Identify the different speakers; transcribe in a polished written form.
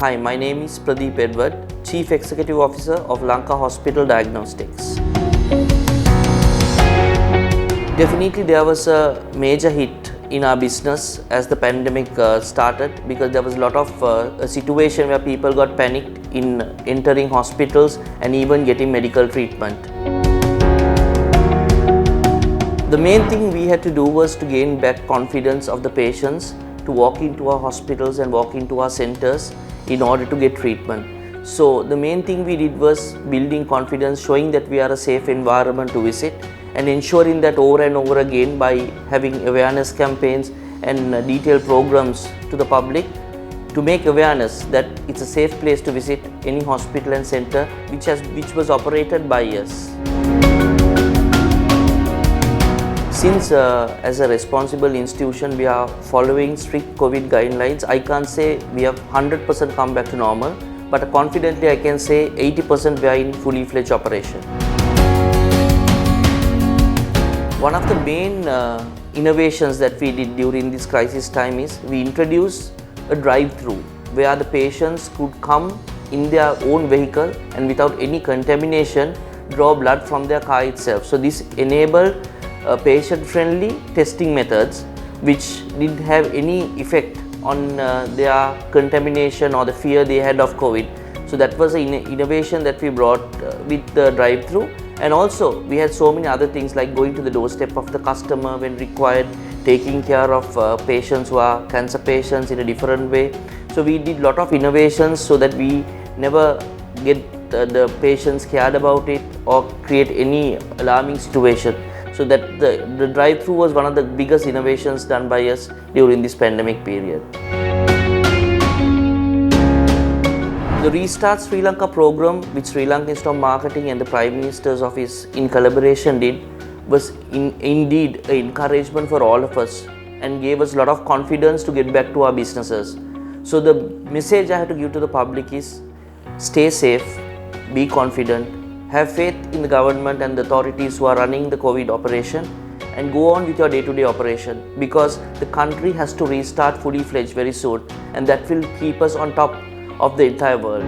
Speaker 1: Hi, my name is Pradeep Edward, Chief Executive Officer of Lanka Hospital Diagnostics. Definitely there was a major hit in our business as the pandemic started, because there was a lot of a situation where people got panicked in entering hospitals and even getting medical treatment. The main thing we had to do was to gain back confidence of the patients to walk into our hospitals and walk into our centers in order to get treatment. So the main thing we did was building confidence, showing that we are a safe environment to visit, and ensuring that over and over again by having awareness campaigns and detailed programs to the public to make awareness that it's a safe place to visit any hospital and center which was operated by us. Since as a responsible institution we are following strict COVID guidelines, I can't say we have 100% come back to normal, but confidently I can say 80% we are in fully fledged operation. One of the main innovations that we did during this crisis time is we introduced a drive-through where the patients could come in their own vehicle and without any contamination draw blood from their car itself. So this enabled patient-friendly testing methods which didn't have any effect on their contamination or the fear they had of COVID. So that was an innovation that we brought with the drive-through. And also we had so many other things like going to the doorstep of the customer when required, taking care of patients who are cancer patients in a different way. So we did a lot of innovations so that we never get the patients scared about it or create any alarming situation. So that the drive-through was one of the biggest innovations done by us during this pandemic period. The Restart Sri Lanka program, which Sri Lanka Institute of Marketing and the Prime Minister's Office in collaboration did, was indeed an encouragement for all of us and gave us a lot of confidence to get back to our businesses. So the message I have to give to the public is stay safe, be confident, have faith in the government and the authorities who are running the COVID operation, and go on with your day-to-day operation, because the country has to restart fully fledged very soon, and that will keep us on top of the entire world.